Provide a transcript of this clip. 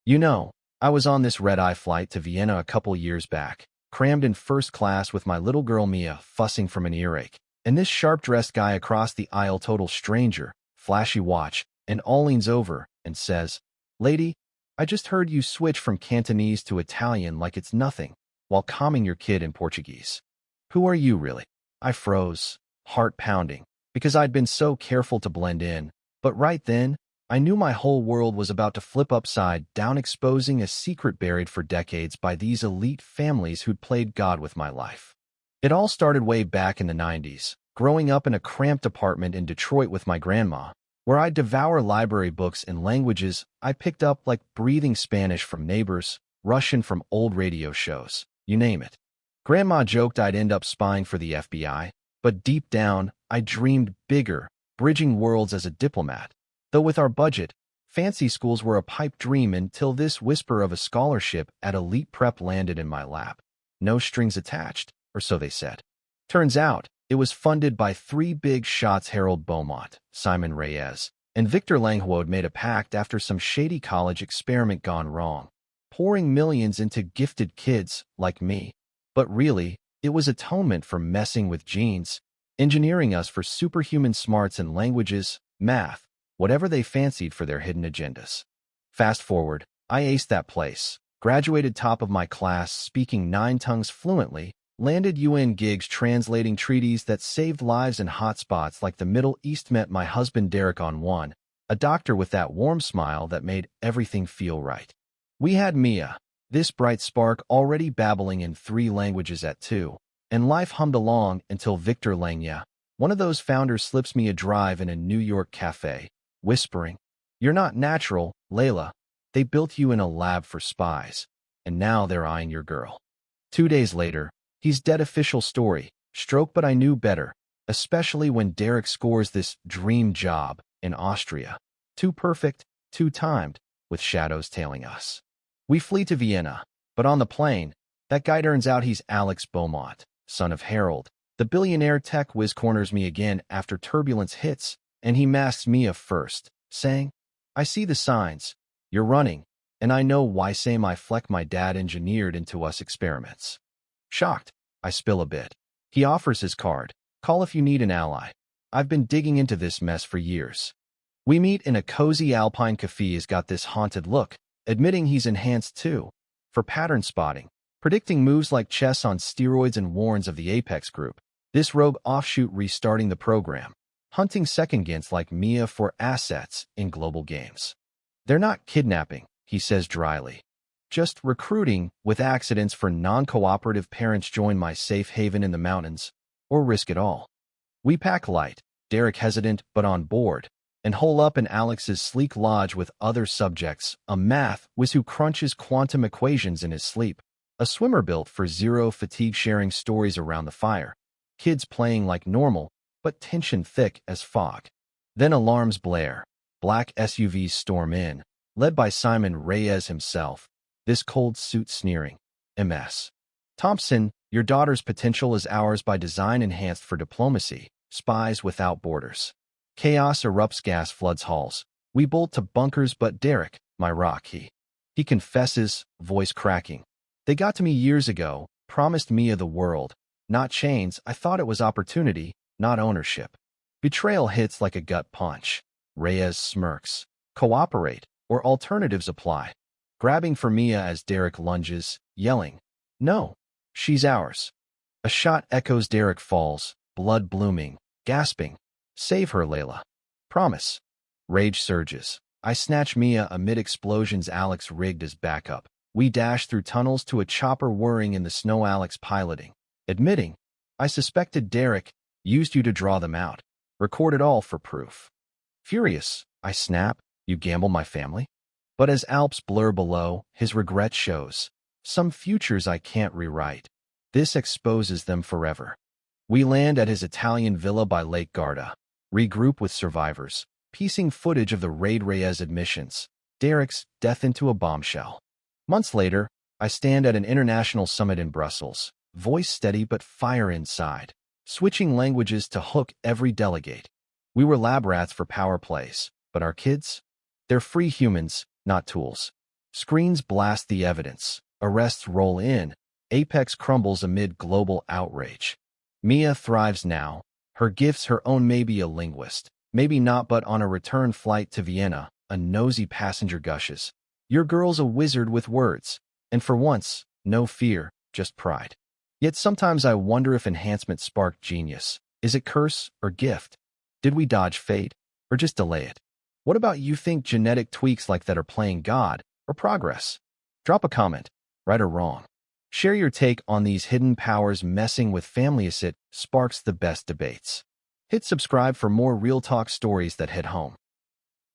You know, I was on this red-eye flight to Vienna a couple years back, crammed in first class with my little girl Mia fussing from an earache, and this sharp-dressed guy across the aisle, total stranger, flashy watch, and all leans over and says, "Lady, I just heard you switch from Cantonese to Italian like it's nothing, while calming your kid in Portuguese. Who are you, really?" I froze, heart pounding, because I'd been so careful to blend in, but right then, I knew my whole world was about to flip upside down, exposing a secret buried for decades by these elite families who'd played God with my life. It all started way back in the 90s, growing up in a cramped apartment in Detroit with my grandma, where I'd devour library books in languages I picked up like breathing Spanish from neighbors, Russian from old radio shows, you name it. Grandma joked I'd end up spying for the FBI, but deep down, I dreamed bigger, bridging worlds as a diplomat. Though with our budget, fancy schools were a pipe dream until this whisper of a scholarship at elite prep landed in my lap. No strings attached, or so they said. Turns out, it was funded by three big shots: Harold Beaumont, Simon Reyes, and Victor Langhoud made a pact after some shady college experiment gone wrong, pouring millions into gifted kids like me. But really, it was atonement for messing with genes, engineering us for superhuman smarts in languages, math, whatever they fancied for their hidden agendas. Fast forward, I aced that place, graduated top of my class, speaking 9 tongues fluently, landed UN gigs translating treaties that saved lives in hotspots like the Middle East, met my husband Derek on one, a doctor with that warm smile that made everything feel right. We had Mia, this bright spark already babbling in 3 languages at 2, and life hummed along until Victor Langya, one of those founders, slips me a drive in a New York cafe, whispering, "You're not natural, Layla. They built you in a lab for spies, and now they're eyeing your girl." 2 days later, he's dead. Official story, stroke, but I knew better, especially when Derek scores this dream job in Austria. Too perfect, too timed, with shadows tailing us. We flee to Vienna, but on the plane, that guy turns out he's Alex Beaumont, son of Harold. The billionaire tech whiz corners me again after turbulence hits, and he masks Mia first, saying, "I see the signs. You're running, and I know why. Same I fleck my dad engineered into us experiments." Shocked, I spill a bit. He offers his card. "Call if you need an ally. I've been digging into this mess for years." We meet in a cozy alpine cafe. He's got this haunted look, admitting he's enhanced too, for pattern spotting, predicting moves like chess on steroids, and warns of the Apex Group, this rogue offshoot restarting the program, hunting second-gins like Mia for assets in global games. "They're not kidnapping," he says dryly. "Just recruiting with accidents for non-cooperative parents. Join my safe haven in the mountains, or risk it all." We pack light, Derek hesitant but on board, and hole up in Alex's sleek lodge with other subjects, a math whiz who crunches quantum equations in his sleep, a swimmer built for zero fatigue sharing stories around the fire, kids playing like normal, but tension thick as fog. Then alarms blare. Black SUVs storm in, led by Simon Reyes himself, this cold suit sneering, "MS. Thompson, your daughter's potential is ours by design, enhanced for diplomacy, spies without borders." Chaos erupts, gas floods halls. We bolt to bunkers, but Derek, my rock, he confesses, voice cracking. "They got to me years ago, promised Mia the world, not chains. I thought it was opportunity, not ownership." Betrayal hits like a gut punch. Reyes smirks. "Cooperate, or alternatives apply." Grabbing for Mia as Derek lunges, yelling, "No, she's ours." A shot echoes. Derek falls, blood blooming, gasping, "Save her, Layla. Promise." Rage surges. I snatch Mia amid explosions. Alex rigged as backup. We dash through tunnels to a chopper whirring in the snow. Alex piloting, admitting, "I suspected Derek used you to draw them out. Record it all for proof." Furious, I snap, "You gamble my family?" But as Alps blur below, his regret shows. Some futures I can't rewrite. This exposes them forever. We land at his Italian villa by Lake Garda, regroup with survivors, piecing footage of the raid. Reyes admissions, Derek's death into a bombshell. Months later, I stand at an international summit in Brussels, voice steady but fire inside, switching languages to hook every delegate. We were lab rats for power plays, but our kids? They're free humans, not tools. Screens blast the evidence. Arrests roll in. Apex crumbles amid global outrage. Mia thrives now. Her gifts her own, maybe a linguist. Maybe not, but on a return flight to Vienna, a nosy passenger gushes. Your girl's a wizard with words. And for once, no fear, just pride. Yet sometimes I wonder if enhancement sparked genius. Is it curse or gift? Did we dodge fate or just delay it? What about you? Think genetic tweaks like that are playing God or progress? Drop a comment, right or wrong. Share your take on these hidden powers messing with families. It sparks the best debates. Hit subscribe for more real talk stories that hit home.